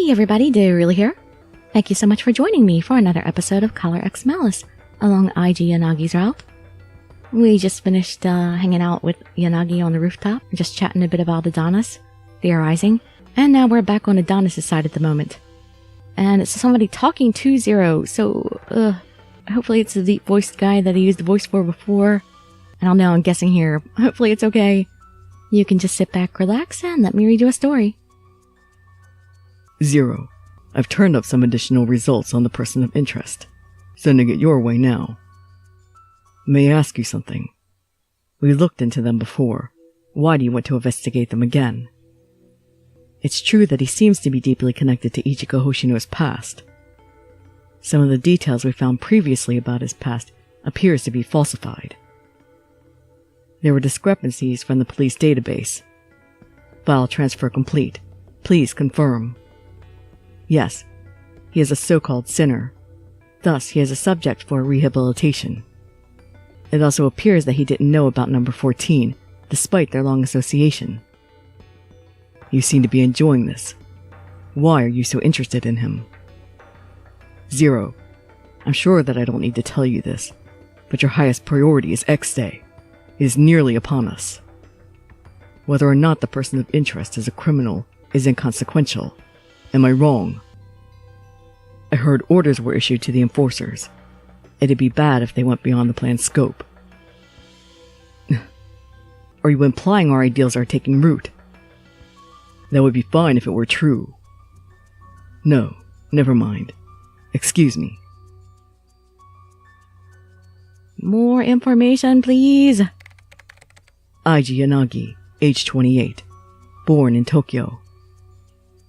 Hey everybody, Dirili here. Thank you so much for joining me for another episode of Color X Malice along Aiji Yanagi's route. We just finished hanging out with Yanagi on the rooftop, just chatting a bit about Adonis, theorizing, and now we're back on Adonis' side at the moment. And it's somebody talking to Zero, so hopefully it's the deep voiced guy that I used the voice for before. I don't know, I'm guessing here. Hopefully it's okay. You can just sit back, relax, and let me read you a story. Zero, I've turned up some additional results on the person of interest. Sending it your way now. May I ask you something? We looked into them before. Why do you want to investigate them again? It's true that he seems to be deeply connected to Ichiko Hoshino's past. Some of the details we found previously about his past appears to be falsified. There were discrepancies from the police database. File transfer complete. Please confirm. Yes, he is a so-called sinner. Thus, he is a subject for rehabilitation. It also appears that he didn't know about number 14, despite their long association. You seem to be enjoying this. Why are you so interested in him? Zero, I'm sure that I don't need to tell you this, but your highest priority is X Day. It is nearly upon us. Whether or not the person of interest is a criminal is inconsequential. Am I wrong? I heard orders were issued to the enforcers. It'd be bad if they went beyond the planned scope. Are you implying our ideals are taking root? That would be fine if it were true. No, never mind. Excuse me. More information, please. Aiji Yanagi, age 28. Born in Tokyo.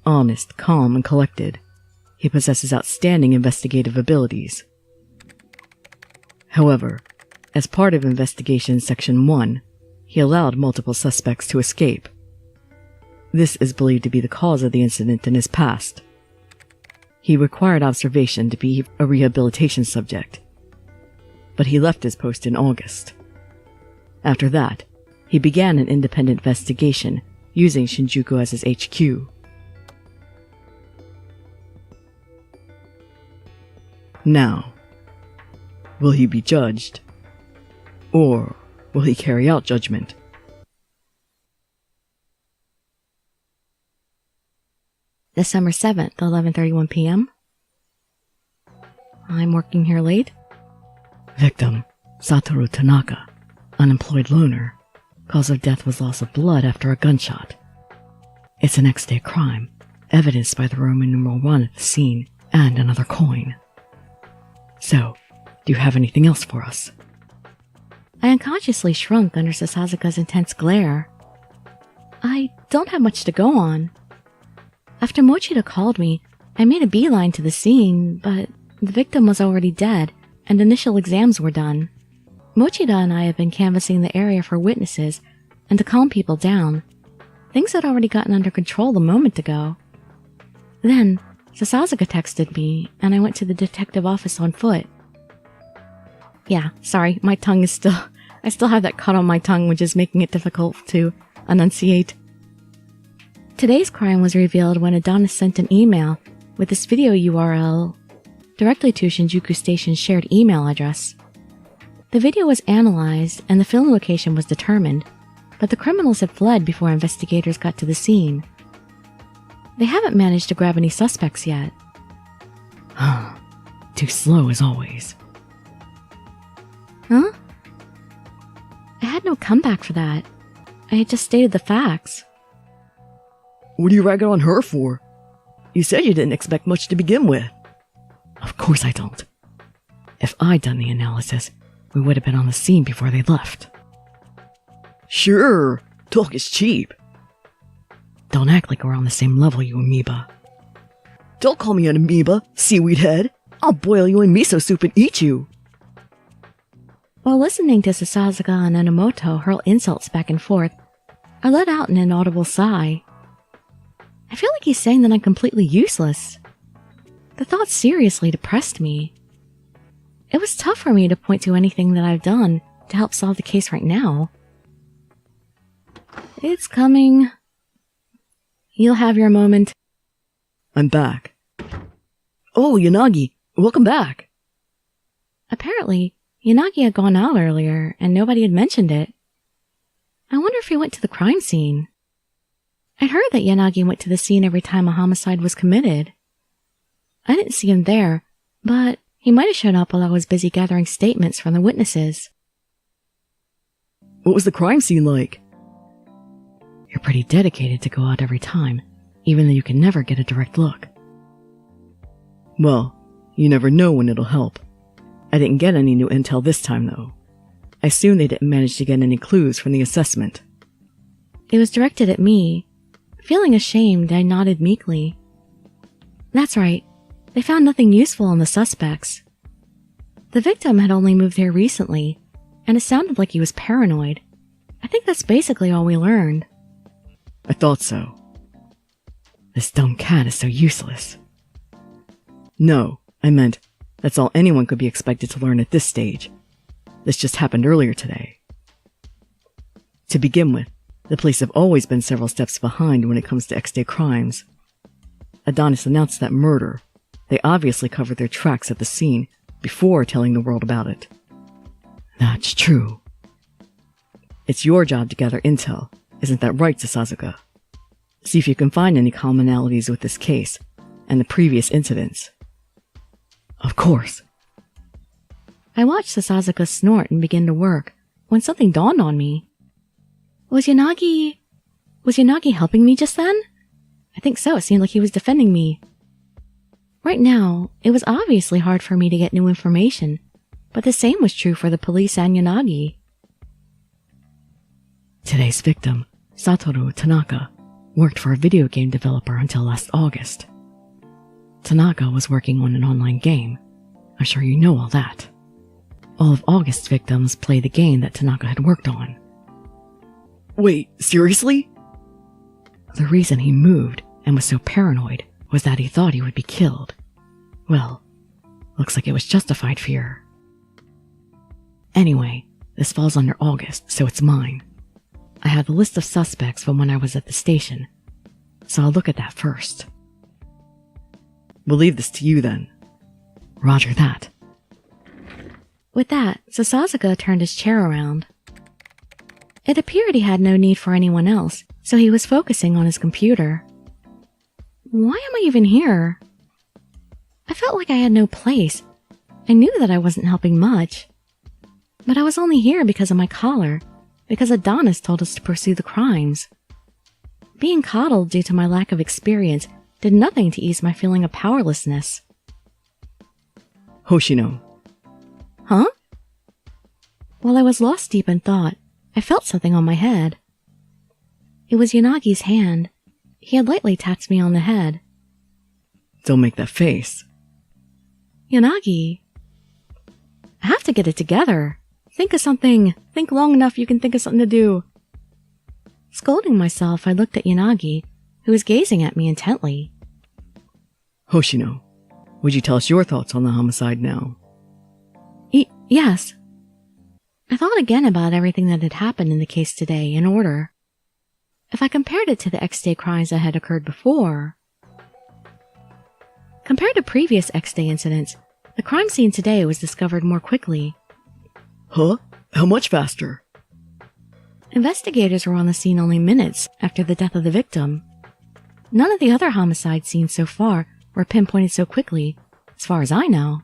Honest, calm, and collected. He possesses outstanding investigative abilities. However, as part of Investigation Section 1, he allowed multiple suspects to escape. This is believed to be the cause of the incident in his past. He required observation to be a rehabilitation subject, but he left his post in August. After that, he began an independent investigation using Shinjuku as his HQ. Now, will he be judged? Or will he carry out judgment? December 7th, 11:31 p.m. I'm working here late. Victim, Satoru Tanaka, unemployed loner. Cause of death was loss of blood after a gunshot. It's an X-Day crime, evidenced by the Roman numeral 1 at the scene and another coin. So, do you have anything else for us? I unconsciously shrunk under Sasazaka's intense glare. I don't have much to go on. After Mochida called me, I made a beeline to the scene, but the victim was already dead, and initial exams were done. Mochida and I have been canvassing the area for witnesses and to calm people down. Things had already gotten under control a moment ago. Then, Sasazaka texted me, and I went to the detective office on foot. Yeah, sorry, my tongue is I still have that cut on my tongue, which is making it difficult to enunciate. Today's crime was revealed when Adonis sent an email with this video URL directly to Shinjuku Station's shared email address. The video was analyzed, and the film location was determined, but the criminals had fled before investigators got to the scene. They haven't managed to grab any suspects yet. Too slow as always. Huh? I had no comeback for that. I had just stated the facts. What are you ragging on her for? You said you didn't expect much to begin with. Of course I don't. If I'd done the analysis, we would have been on the scene before they left. Sure, talk is cheap. Don't act like we're on the same level, you amoeba. Don't call me an amoeba, seaweed head. I'll boil you in miso soup and eat you. While listening to Sasazaka and Enomoto hurl insults back and forth, I let out an inaudible sigh. I feel like he's saying that I'm completely useless. The thought seriously depressed me. It was tough for me to point to anything that I've done to help solve the case right now. It's coming. You'll have your moment. I'm back. Oh, Yanagi, welcome back. Apparently, Yanagi had gone out earlier and nobody had mentioned it. I wonder if he went to the crime scene. I'd heard that Yanagi went to the scene every time a homicide was committed. I didn't see him there, but he might have shown up while I was busy gathering statements from the witnesses. What was the crime scene like? You're pretty dedicated to go out every time, even though you can never get a direct look. Well, you never know when it'll help. I didn't get any new intel this time, though. I assume they didn't manage to get any clues from the assessment. It was directed at me. Feeling ashamed, I nodded meekly. That's right. They found nothing useful on the suspects. The victim had only moved here recently, and it sounded like he was paranoid. I think that's basically all we learned. I thought so. This dumb cat is so useless. No, I meant that's all anyone could be expected to learn at this stage. This just happened earlier today. To begin with, the police have always been several steps behind when it comes to X-Day crimes. Adonis announced that murder. They obviously covered their tracks at the scene before telling the world about it. That's true. It's your job to gather intel, isn't that right, Sasasuka? See if you can find any commonalities with this case and the previous incidents. Of course. I watched Sasasuka snort and begin to work when something dawned on me. Was Yanagi helping me just then? I think so. It seemed like he was defending me. Right now, it was obviously hard for me to get new information, but the same was true for the police and Yanagi. Today's victim, Satoru Tanaka, worked for a video game developer until last August. Tanaka was working on an online game. I'm sure you know all that. All of August's victims play the game that Tanaka had worked on. Wait, seriously? The reason he moved and was so paranoid was that he thought he would be killed. Well, looks like it was justified fear. Anyway, this falls under August, so it's mine. I have the list of suspects from when I was at the station, so I'll look at that first. We'll leave this to you then. Roger that. With that, Sasasuka turned his chair around. It appeared he had no need for anyone else, so he was focusing on his computer. Why am I even here? I felt like I had no place. I knew that I wasn't helping much. But I was only here because of my collar, because Adonis told us to pursue the crimes. Being coddled due to my lack of experience did nothing to ease my feeling of powerlessness. Hoshino. Huh? While I was lost deep in thought, I felt something on my head. It was Yanagi's hand. He had lightly tapped me on the head. Don't make that face. Yanagi. I have to get it together. Think of something. Think long enough you can think of something to do. Scolding myself, I looked at Yanagi, who was gazing at me intently. Hoshino, would you tell us your thoughts on the homicide now? Yes. I thought again about everything that had happened in the case today in order. If I compared it to the X-Day crimes that had occurred before. Compared to previous X-Day incidents, the crime scene today was discovered more quickly. Huh? How much faster? Investigators were on the scene only minutes after the death of the victim. None of the other homicide scenes so far were pinpointed so quickly, as far as I know.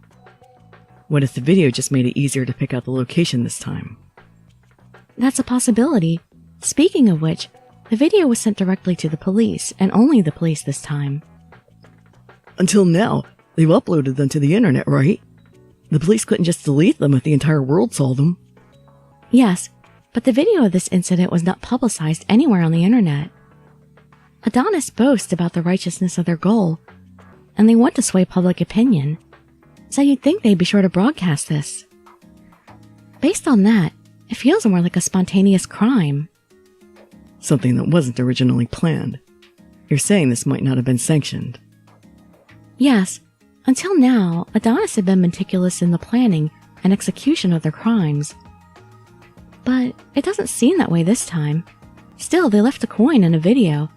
What if the video just made it easier to pick out the location this time? That's a possibility. Speaking of which, the video was sent directly to the police, and only the police this time. Until now, they've uploaded them to the internet, right? The police couldn't just delete them if the entire world saw them. Yes, but the video of this incident was not publicized anywhere on the internet. Adonis boasts about the righteousness of their goal, and they want to sway public opinion, so you'd think they'd be sure to broadcast this. Based on that, it feels more like a spontaneous crime. Something that wasn't originally planned. You're saying this might not have been sanctioned. Yes, until now, Adonis had been meticulous in the planning and execution of their crimes. But it doesn't seem that way this time. Still, they left a coin in a video.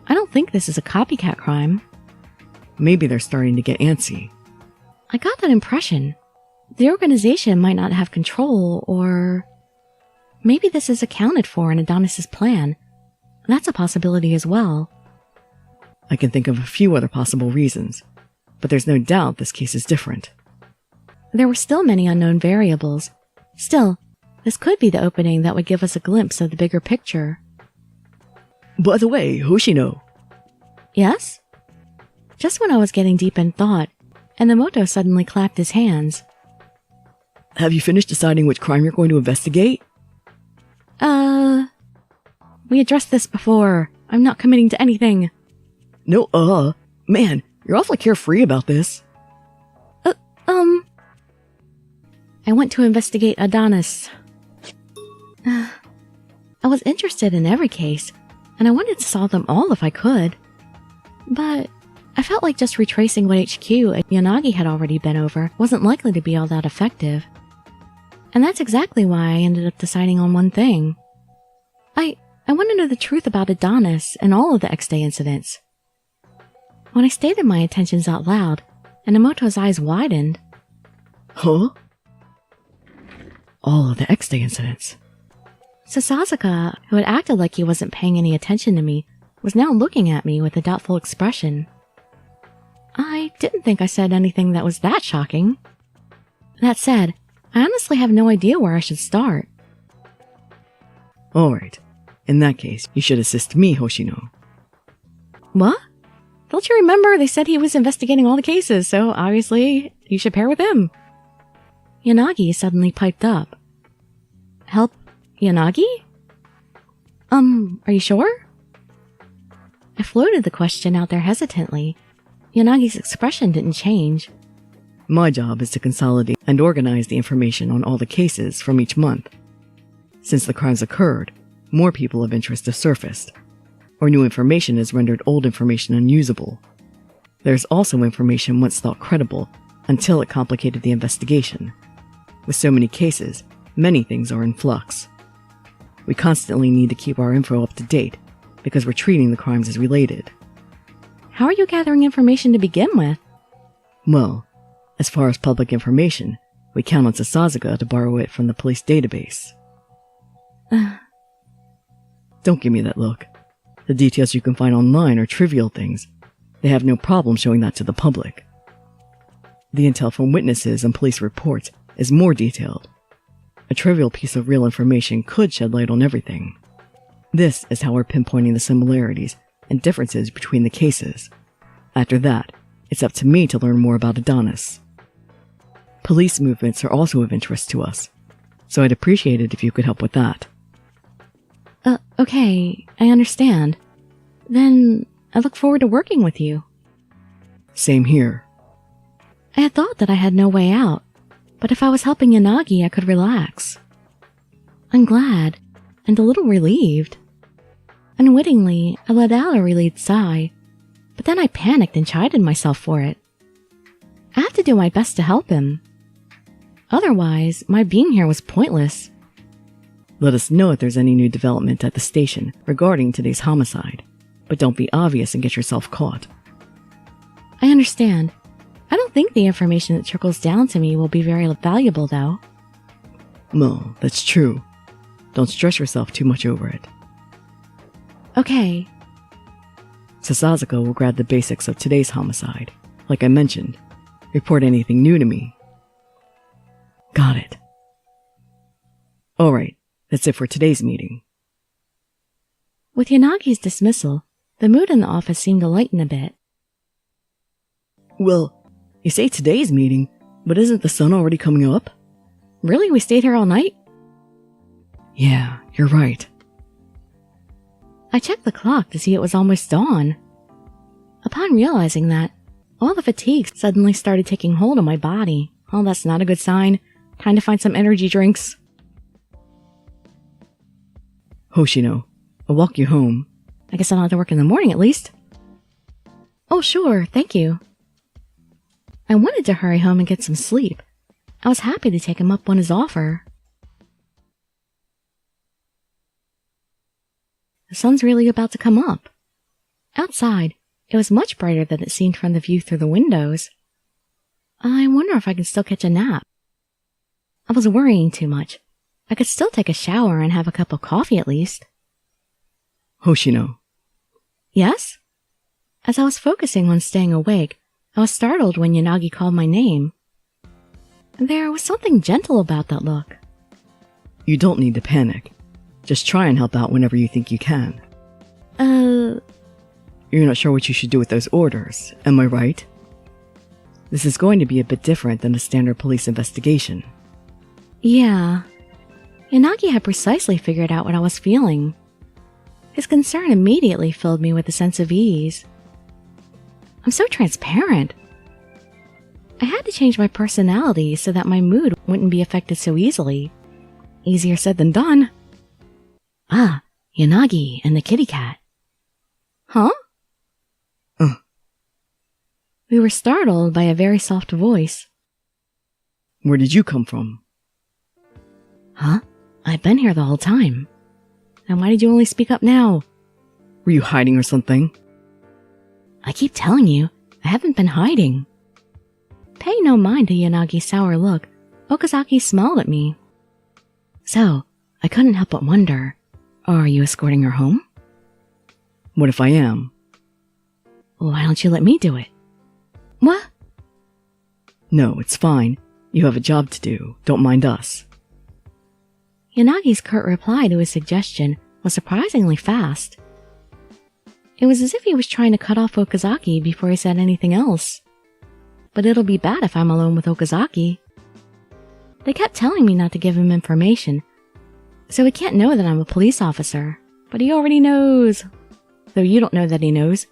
I don't think this is a copycat crime. Maybe they're starting to get antsy. I got that impression. The organization might not have control, or maybe this is accounted for in Adonis's plan. That's a possibility as well. I can think of a few other possible reasons, but there's no doubt this case is different. There were still many unknown variables. Still, this could be the opening that would give us a glimpse of the bigger picture. By the way, Hoshino. Yes? Just when I was getting deep in thought, Enomoto suddenly clapped his hands. Have you finished deciding which crime you're going to investigate? We addressed this before. I'm not committing to anything. No, man, you're awfully carefree about this. I went to investigate Adonis. I was interested in every case, and I wanted to solve them all if I could. But I felt like just retracing what HQ Yanagi had already been over wasn't likely to be all that effective. And that's exactly why I ended up deciding on one thing. I want to know the truth about Adonis and all of the X-Day incidents. When I stated my intentions out loud, Enomoto's eyes widened. Huh? All of the X-Day incidents. Sasazaka, who had acted like he wasn't paying any attention to me, was now looking at me with a doubtful expression. I didn't think I said anything that was that shocking. That said, I honestly have no idea where I should start. Alright. In that case, you should assist me, Hoshino. What? Don't you remember they said he was investigating all the cases, so obviously you should pair with him. Yanagi suddenly piped up. Help Yanagi? Are you sure? I floated the question out there hesitantly. Yanagi's expression didn't change. My job is to consolidate and organize the information on all the cases from each month. Since the crimes occurred, more people of interest have surfaced, or new information has rendered old information unusable. There's also information once thought credible until it complicated the investigation. With so many cases, many things are in flux. We constantly need to keep our info up to date because we're treating the crimes as related. How are you gathering information to begin with? Well, as far as public information, we count on Sasazaka to borrow it from the police database. Don't give me that look. The details you can find online are trivial things. They have no problem showing that to the public. The intel from witnesses and police reports is more detailed. A trivial piece of real information could shed light on everything. This is how we're pinpointing the similarities and differences between the cases. After that, it's up to me to learn more about Adonis. Police movements are also of interest to us, so I'd appreciate it if you could help with that. Okay, I understand. Then I look forward to working with you. Same here. I had thought that I had no way out, but if I was helping Yanagi, I could relax. I'm glad, and a little relieved. Unwittingly, I let out a relieved sigh, but then I panicked and chided myself for it. I have to do my best to help him. Otherwise, my being here was pointless. Let us know if there's any new development at the station regarding today's homicide, but don't be obvious and get yourself caught. I understand. I don't think the information that trickles down to me will be very valuable, though. No, that's true. Don't stress yourself too much over it. Okay. Sasazaka will grab the basics of today's homicide. Like I mentioned, report anything new to me. Got it. Alright, that's it for today's meeting. With Yanagi's dismissal, the mood in the office seemed to lighten a bit. Well, you say today's meeting, but isn't the sun already coming up? Really? We stayed here all night? Yeah, you're right. I checked the clock to see it was almost dawn. Upon realizing that, all the fatigue suddenly started taking hold of my body. Oh, that's not a good sign. Time to find some energy drinks. Hoshino, I'll walk you home. I guess I'll have to work in the morning at least. Oh, sure, thank you. I wanted to hurry home and get some sleep. I was happy to take him up on his offer. The sun's really about to come up. Outside, It was much brighter than it seemed from the view through the windows. I wonder if I can still catch a nap. I was worrying too much. I could still take a shower and have a cup of coffee at least. Hoshino. Yes? As I was focusing on staying awake, I was startled when Yanagi called my name. There was something gentle about that look. You don't need to panic. Just try and help out whenever you think you can. You're not sure what you should do with those orders, am I right? This is going to be a bit different than a standard police investigation. Yeah. Yanagi had precisely figured out what I was feeling. His concern immediately filled me with a sense of ease. I'm so transparent. I had to change my personality so that my mood wouldn't be affected so easily. Easier said than done. Ah, Yanagi and the kitty cat. Huh? We were startled by a very soft voice. Where did you come from? Huh? I've been here the whole time. And why did you only speak up now? Were you hiding or something? I keep telling you, I haven't been hiding. Paying no mind to Yanagi's sour look, Okazaki smiled at me. So, I couldn't help but wonder, are you escorting her home? What if I am? Why don't you let me do it? What? No, it's fine. You have a job to do. Don't mind us. Yanagi's curt reply to his suggestion was surprisingly fast. It was as if he was trying to cut off Okazaki before he said anything else. But it'll be bad if I'm alone with Okazaki. They kept telling me not to give him information, so he can't know that I'm a police officer, but he already knows. Though you don't know that he knows.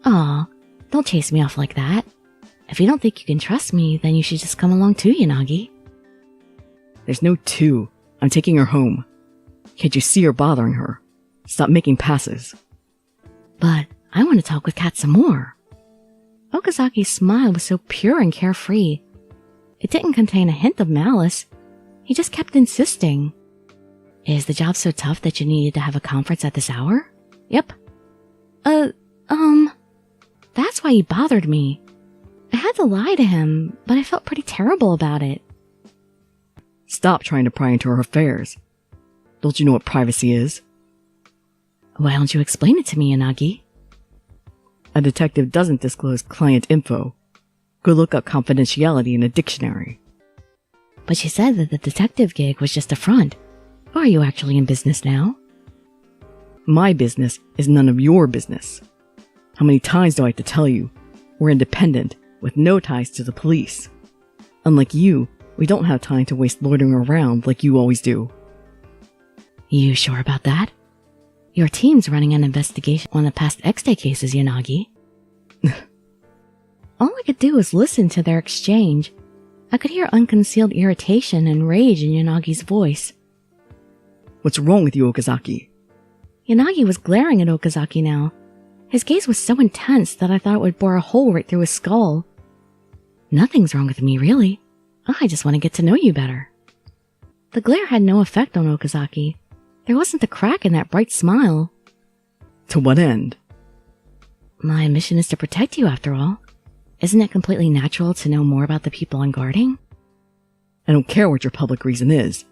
Aw, don't chase me off like that. If you don't think you can trust me, then you should just come along too, Yanagi. There's no to. I'm taking her home. Can't you see you're bothering her? Stop making passes. But I want to talk with Kat some more. Okazaki's smile was so pure and carefree. It didn't contain a hint of malice. He just kept insisting. Is the job so tough that you needed to have a conference at this hour? Yep. That's why he bothered me. I had to lie to him, but I felt pretty terrible about it. Stop trying to pry into her affairs. Don't you know what privacy is? Why don't you explain it to me, Yanagi? A detective doesn't disclose client info. Go look up confidentiality in a dictionary. But you said that the detective gig was just a front. Are you actually in business now? My business is none of your business. How many times do I have to tell you? We're independent, with no ties to the police. Unlike you, we don't have time to waste loitering around like you always do. You sure about that? Your team's running an investigation on the past X-Day cases, Yanagi. All I could do was listen to their exchange. I could hear unconcealed irritation and rage in Yanagi's voice. What's wrong with you, Okazaki? Yanagi was glaring at Okazaki now. His gaze was so intense that I thought it would bore a hole right through his skull. Nothing's wrong with me, really. I just want to get to know you better. The glare had no effect on Okazaki. There wasn't a crack in that bright smile. To what end? My mission is to protect you, after all. Isn't it completely natural to know more about the people I'm guarding? I don't care what your public reason is.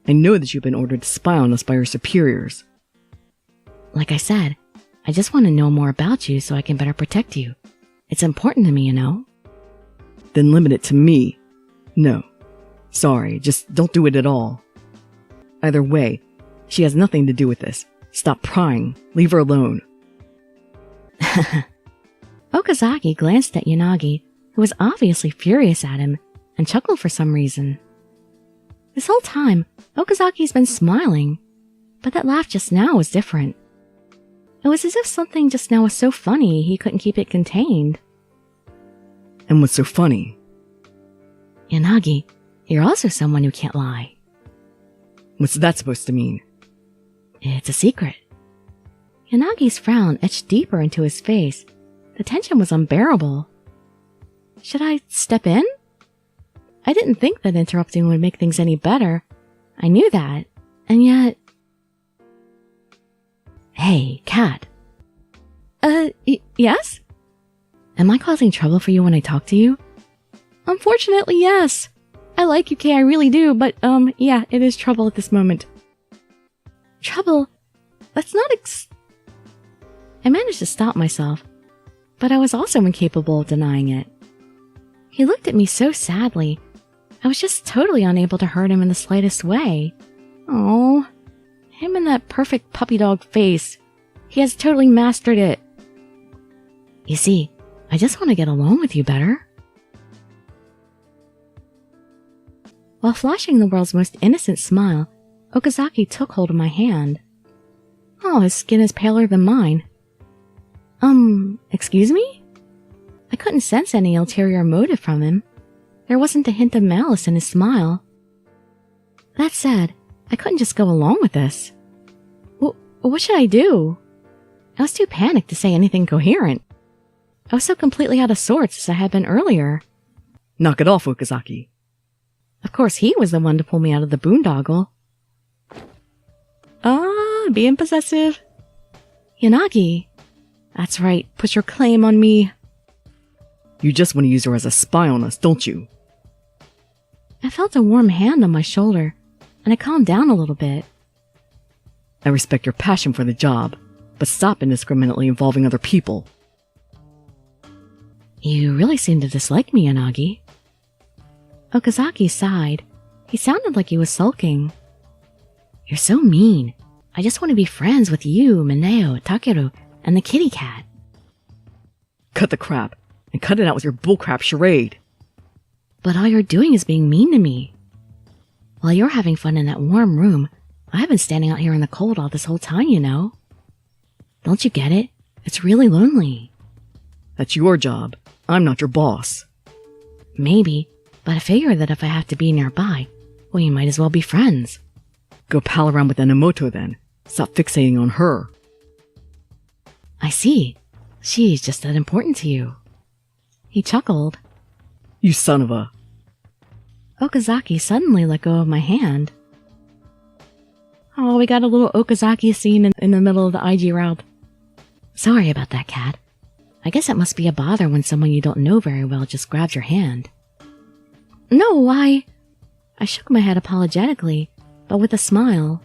I know that you've been ordered to spy on us by your superiors. Like I said, I just want to know more about you so I can better protect you. It's important to me, you know. Then limit it to me. No. Sorry, just don't do it at all. Either way, she has nothing to do with this. Stop prying. Leave her alone. Okazaki glanced at Yanagi, who was obviously furious at him, and chuckled for some reason. This whole time, Okazaki's been smiling, but that laugh just now was different. It was as if something just now was so funny he couldn't keep it contained. And what's so funny? Yanagi, you're also someone who can't lie. What's that supposed to mean? It's a secret. Yanagi's frown etched deeper into his face. The tension was unbearable. Should I step in? I didn't think that interrupting would make things any better. I knew that, and yet... Hey, Kat. Yes? Am I causing trouble for you when I talk to you? Unfortunately, yes. I like you, Kay, I really do, but, yeah, it is trouble at this moment. Trouble? That's not I managed to stop myself, but I was also incapable of denying it. He looked at me so sadly. I was just totally unable to hurt him in the slightest way. Oh, him and that perfect puppy dog face. He has totally mastered it. You see, I just want to get along with you better. While flashing the world's most innocent smile, Okazaki took hold of my hand. Oh, his skin is paler than mine. Excuse me? I couldn't sense any ulterior motive from him. There wasn't a hint of malice in his smile. That said, I couldn't just go along with this. What should I do? I was too panicked to say anything coherent. I was so completely out of sorts as I had been earlier. Knock it off, Okazaki. Of course, he was the one to pull me out of the boondoggle. Being possessive. Yanagi. That's right, put your claim on me. You just want to use her as a spy on us, don't you? I felt a warm hand on my shoulder, and I calmed down a little bit. I respect your passion for the job, but stop indiscriminately involving other people. You really seem to dislike me, Yanagi. Okazaki sighed. He sounded like he was sulking. You're so mean. I just want to be friends with you, Mineo, Takeru, and the kitty cat. Cut the crap, and cut it out with your bullcrap charade. But all you're doing is being mean to me. While you're having fun in that warm room, I've been standing out here in the cold all this whole time, you know. Don't you get it? It's really lonely. That's your job. I'm not your boss. Maybe, but I figure that if I have to be nearby, well, you might as well be friends. Go pal around with Enomoto then. Stop fixating on her. I see. She's just that important to you. He chuckled. You son of a... Okazaki suddenly let go of my hand. Oh, we got a little Okazaki scene in the middle of the Aiji route. Sorry about that, cat. I guess it must be a bother when someone you don't know very well just grabs your hand. No, I shook my head apologetically, but with a smile.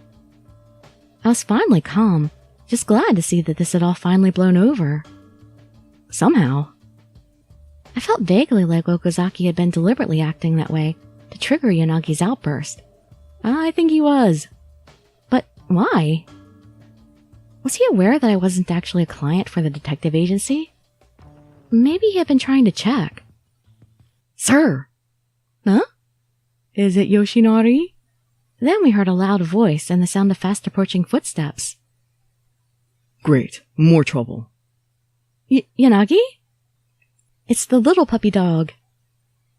I was finally calm, just glad to see that this had all finally blown over. Somehow. I felt vaguely like Okazaki had been deliberately acting that way to trigger Yanagi's outburst. I think he was. But why? Was he aware that I wasn't actually a client for the detective agency? Maybe he had been trying to check. Sir! Huh? Is it Yoshinari? Then we heard a loud voice and the sound of fast-approaching footsteps. Great. More trouble. Yanagi? It's the little puppy dog.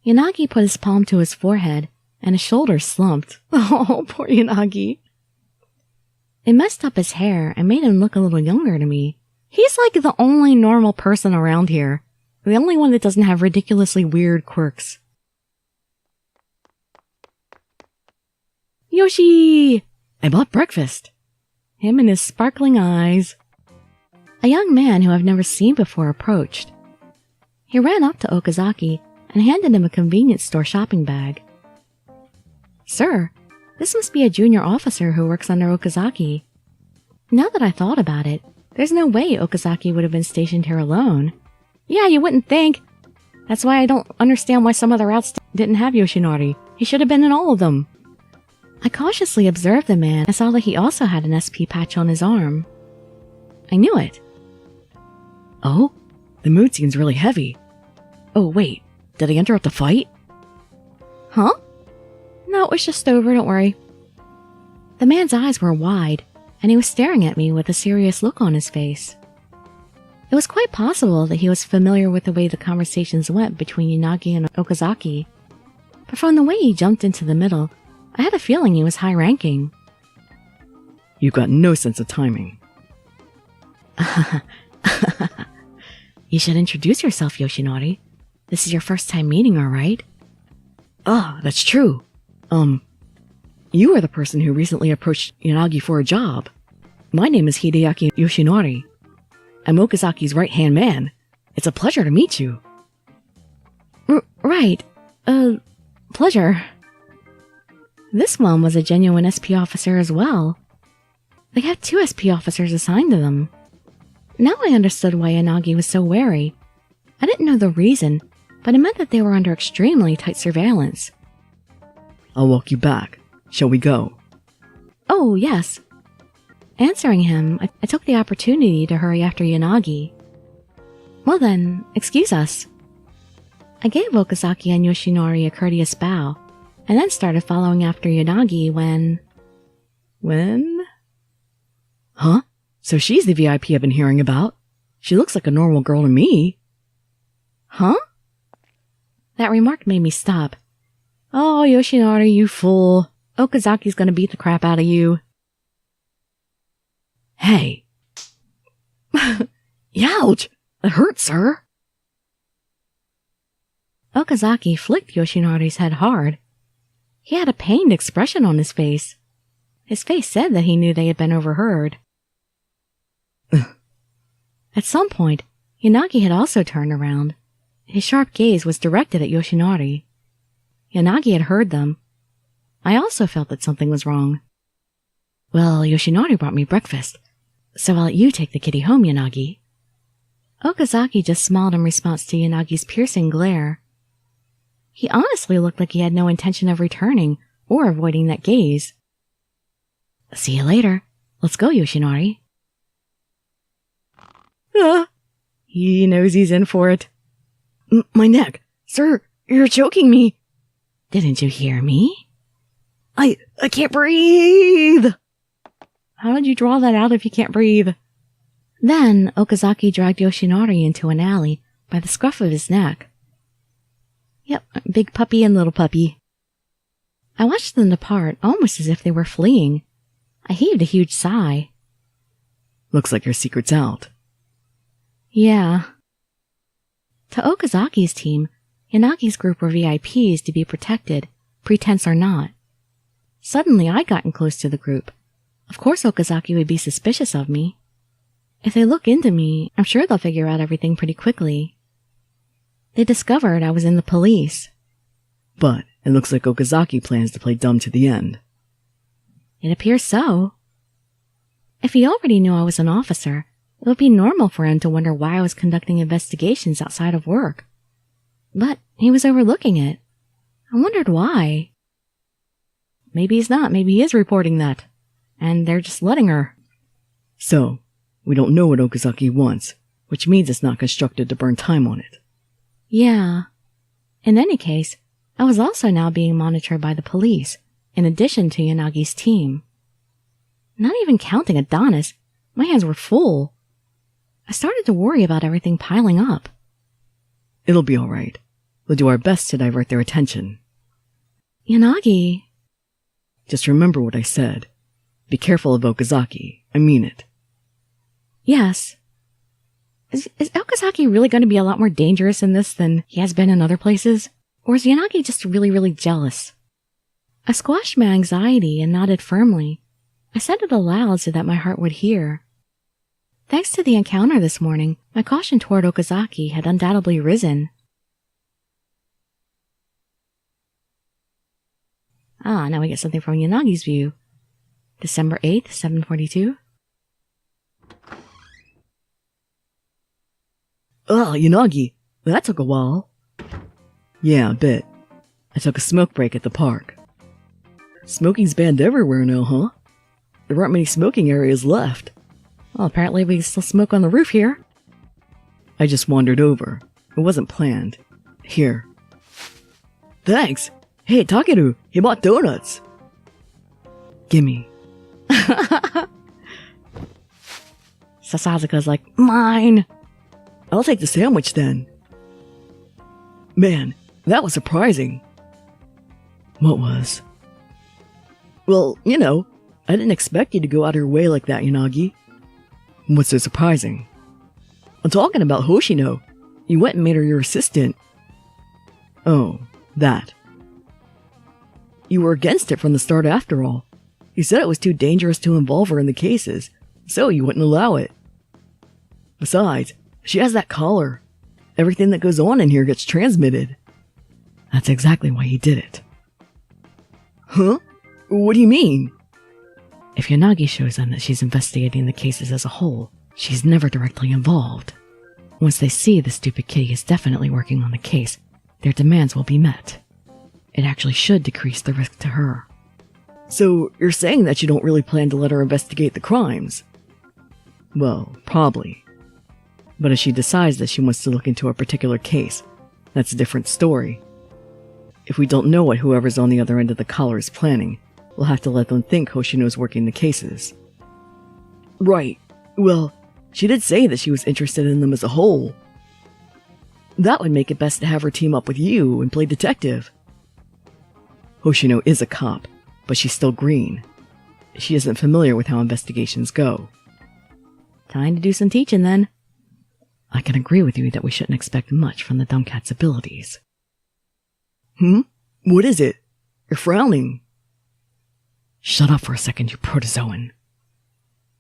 Yanagi put his palm to his forehead, and his shoulders slumped. Oh, poor Yanagi. It messed up his hair and made him look a little younger to me. He's like the only normal person around here. The only one that doesn't have ridiculously weird quirks. Yoshi! I bought breakfast. Him and his sparkling eyes. A young man who I've never seen before approached. He ran up to Okazaki and handed him a convenience store shopping bag. Sir, this must be a junior officer who works under Okazaki. Now that I thought about it, there's no way Okazaki would have been stationed here alone. Yeah, you wouldn't think. That's why I don't understand why some other routes didn't have Yoshinari. He should have been in all of them. I cautiously observed the man and saw that he also had an SP patch on his arm. I knew it. Oh? The mood seems really heavy. Oh, wait. Did I interrupt a fight? Huh? No, it was just over, don't worry. The man's eyes were wide, and he was staring at me with a serious look on his face. It was quite possible that he was familiar with the way the conversations went between Yanagi and Okazaki, but from the way he jumped into the middle, I had a feeling he was high-ranking. You've got no sense of timing. You should introduce yourself, Yoshinari. This is your first time meeting her, right? Ah, that's true. You are the person who recently approached Yanagi for a job. My name is Hideaki Yoshinari. I'm Okazaki's right-hand man. It's a pleasure to meet you. Right. Pleasure. This one was a genuine SP officer as well. They had 2 SP officers assigned to them. Now I understood why Yanagi was so wary. I didn't know the reason, but it meant that they were under extremely tight surveillance. I'll walk you back. Shall we go? Oh, yes. Answering him, I took the opportunity to hurry after Yanagi. Well then, excuse us. I gave Okazaki and Yoshinori a courteous bow, and then started following after Yanagi when... Huh? So she's the VIP I've been hearing about. She looks like a normal girl to me. Huh? That remark made me stop. Oh, Yoshinori, you fool. Okazaki's gonna beat the crap out of you. Hey. Youch! It hurts, sir. Okazaki flicked Yoshinori's head hard. He had a pained expression on his face. His face said that he knew they had been overheard. At some point, Yanagi had also turned around. His sharp gaze was directed at Yoshinori. Yanagi had heard them. I also felt that something was wrong. Well, Yoshinori brought me breakfast, so I'll let you take the kitty home, Yanagi. Okazaki just smiled in response to Yanagi's piercing glare. He honestly looked like he had no intention of returning or avoiding that gaze. See you later. Let's go, Yoshinori. He knows he's in for it. My neck! Sir, you're choking me! Didn't you hear me? I can't breathe! How did you draw that out if you can't breathe? Then, Okazaki dragged Yoshinori into an alley by the scruff of his neck. Yep, big puppy and little puppy. I watched them depart almost as if they were fleeing. I heaved a huge sigh. Looks like your secret's out. Yeah. To Okazaki's team, Yanagi's group were VIPs to be protected, pretense or not. Suddenly I gotten close to the group. Of course Okazaki would be suspicious of me. If they look into me, I'm sure they'll figure out everything pretty quickly. They discovered I was in the police. But it looks like Okazaki plans to play dumb to the end. It appears so. If he already knew I was an officer, it would be normal for him to wonder why I was conducting investigations outside of work. But he was overlooking it. I wondered why. Maybe he's not. Maybe he is reporting that. And they're just letting her. So, we don't know what Okazaki wants, which means it's not constructed to burn time on it. Yeah. In any case, I was also now being monitored by the police, in addition to Yanagi's team. Not even counting Adonis, my hands were full. I started to worry about everything piling up. It'll be all right. We'll do our best to divert their attention. Yanagi. Just remember what I said. Be careful of Okazaki. I mean it. Yes. Is Okazaki really going to be a lot more dangerous in this than he has been in other places? Or is Yanagi just really, really jealous? I squashed my anxiety and nodded firmly. I said it aloud so that my heart would hear. Thanks to the encounter this morning, my caution toward Okazaki had undoubtedly risen. Now we get something from Yanagi's view. December 8th, 7:42. Yanagi, that took a while. Yeah, a bit. I took a smoke break at the park. Smoking's banned everywhere now, huh? There aren't many smoking areas left. Well, apparently we still smoke on the roof here. I just wandered over. It wasn't planned. Here. Thanks! Hey, Takeru, he bought donuts! Gimme. Sasazaka's like, mine! I'll take the sandwich then. Man, that was surprising. What was? Well, you know, I didn't expect you to go out of your way like that, Yanagi. What's so surprising? I'm talking about Hoshino. You went and made her your assistant. Oh, that. You were against it from the start after all. You said it was too dangerous to involve her in the cases, so you wouldn't allow it. Besides, she has that collar. Everything that goes on in here gets transmitted. That's exactly why he did it. Huh? What do you mean? If Yanagi shows them that she's investigating the cases as a whole, she's never directly involved. Once they see the stupid kitty is definitely working on the case, their demands will be met. It actually should decrease the risk to her. So, you're saying that you don't really plan to let her investigate the crimes? Well, probably. But if she decides that she wants to look into a particular case, that's a different story. If we don't know what whoever's on the other end of the collar is planning, we'll have to let them think Hoshino's working the cases. Right. Well, she did say that she was interested in them as a whole. That would make it best to have her team up with you and play detective. Hoshino is a cop, but she's still green. She isn't familiar with how investigations go. Time to do some teaching then. I can agree with you that we shouldn't expect much from the dumb cat's abilities. What is it? You're frowning. Shut up for a second, you protozoan.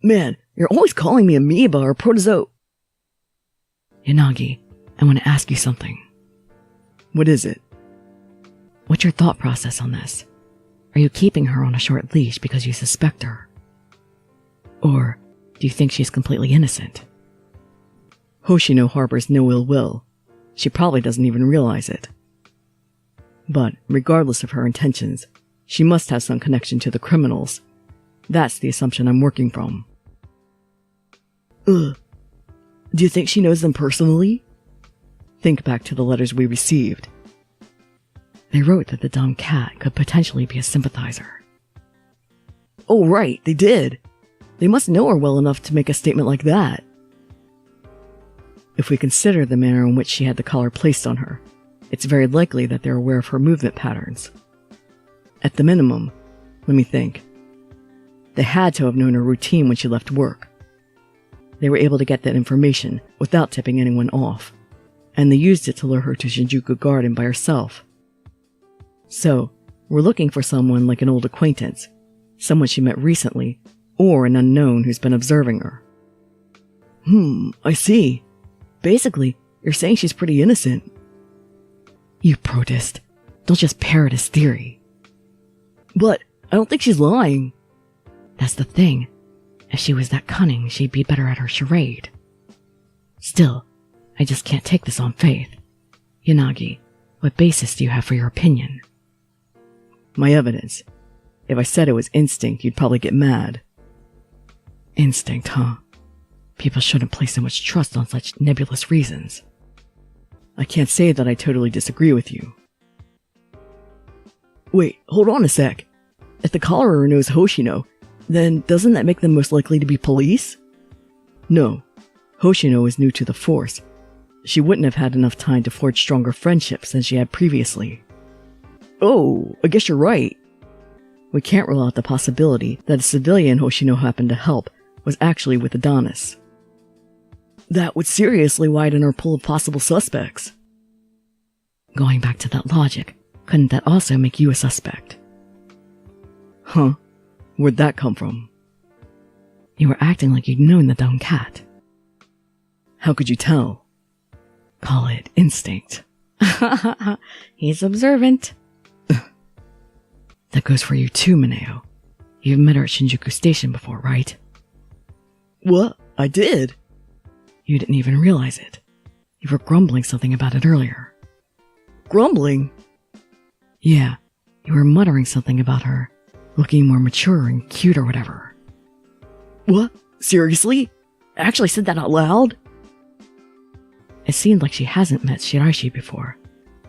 Man, you're always calling me amoeba or protozoa. Yanagi, I want to ask you something. What is it? What's your thought process on this? Are you keeping her on a short leash because you suspect her? Or do you think she's completely innocent? Hoshino harbors no ill will. She probably doesn't even realize it. But regardless of her intentions, she must have some connection to the criminals. That's the assumption I'm working from. Do you think she knows them personally? Think back to the letters we received. They wrote that the dumb cat could potentially be a sympathizer. Oh, right, they did. They must know her well enough to make a statement like that. If we consider the manner in which she had the collar placed on her, it's very likely that they're aware of her movement patterns. At the minimum, let me think. They had to have known her routine when she left work. They were able to get that information without tipping anyone off, and they used it to lure her to Shinjuku Garden by herself. So, we're looking for someone like an old acquaintance, someone she met recently, or an unknown who's been observing her. I see. Basically, you're saying she's pretty innocent. You protist. Don't just parrot his theory. But I don't think she's lying. That's the thing. If she was that cunning, she'd be better at her charade. Still, I just can't take this on faith. Yanagi, what basis do you have for your opinion? My evidence. If I said it was instinct, you'd probably get mad. Instinct, huh? People shouldn't place so much trust on such nebulous reasons. I can't say that I totally disagree with you. Wait, hold on a sec. If the collarer knows Hoshino, then doesn't that make them most likely to be police? No. Hoshino is new to the force. She wouldn't have had enough time to forge stronger friendships than she had previously. Oh, I guess you're right. We can't rule out the possibility that a civilian Hoshino happened to help was actually with Adonis. That would seriously widen our pool of possible suspects. Going back to that logic, couldn't that also make you a suspect? Huh? Where'd that come from? You were acting like you'd known the dumb cat. How could you tell? Call it instinct. He's observant. That goes for you too, Mineo. You've met her at Shinjuku Station before, right? What? I did? You didn't even realize it. You were grumbling something about it earlier. Grumbling? Yeah, you were muttering something about her, looking more mature and cute or whatever. What? Seriously? I actually said that out loud? It seemed like she hasn't met Shiraishi before,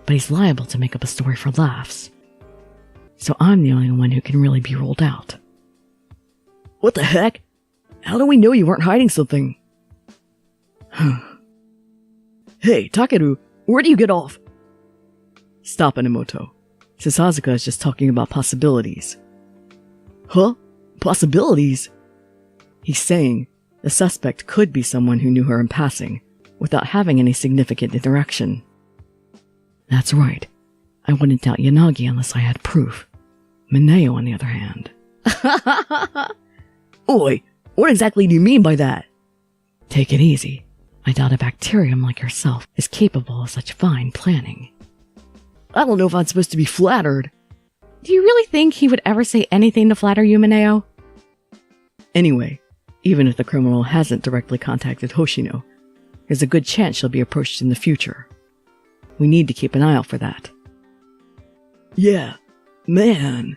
but he's liable to make up a story for laughs. So I'm the only one who can really be ruled out. What the heck? How do we know you weren't hiding something? Hey, Takeru, where do you get off? Stop, Enomoto. Sasazaka is just talking about possibilities. Huh? Possibilities? He's saying the suspect could be someone who knew her in passing, without having any significant interaction. That's right. I wouldn't doubt Yanagi unless I had proof. Mineo, on the other hand. Oi, what exactly do you mean by that? Take it easy. I doubt a bacterium like yourself is capable of such fine planning. I don't know if I'm supposed to be flattered. Do you really think he would ever say anything to flatter you, Mineo? Anyway, even if the criminal hasn't directly contacted Hoshino, there's a good chance she'll be approached in the future. We need to keep an eye out for that. Yeah, man.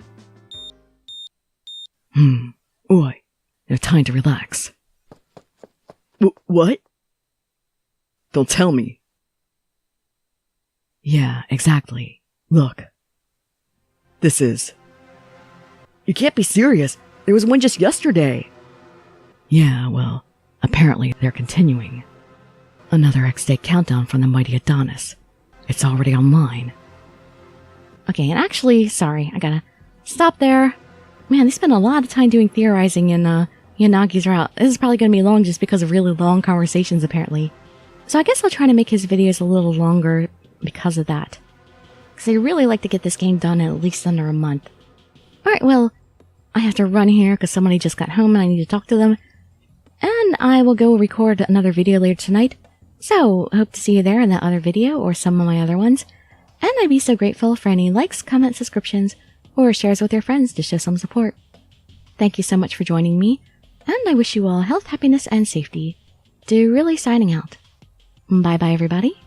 Oi, no time to relax. What? Don't tell me. Yeah, exactly. Look. This is... You can't be serious. There was one just yesterday. Yeah, well, apparently they're continuing. Another X-Day countdown from the mighty Adonis. It's already online. Okay, and actually, sorry, I gotta stop there. Man, they spent a lot of time doing theorizing in Yanagi's route. This is probably gonna be long just because of really long conversations, apparently. So I guess I'll try to make his videos a little longer because of that. Because I really like to get this game done in at least under a month. Alright, well, I have to run here because somebody just got home and I need to talk to them. And I will go record another video later tonight. So, hope to see you there in that other video or some of my other ones. And I'd be so grateful for any likes, comments, subscriptions, or shares with your friends to show some support. Thank you so much for joining me, and I wish you all health, happiness, and safety. Dirili signing out. Bye bye everybody.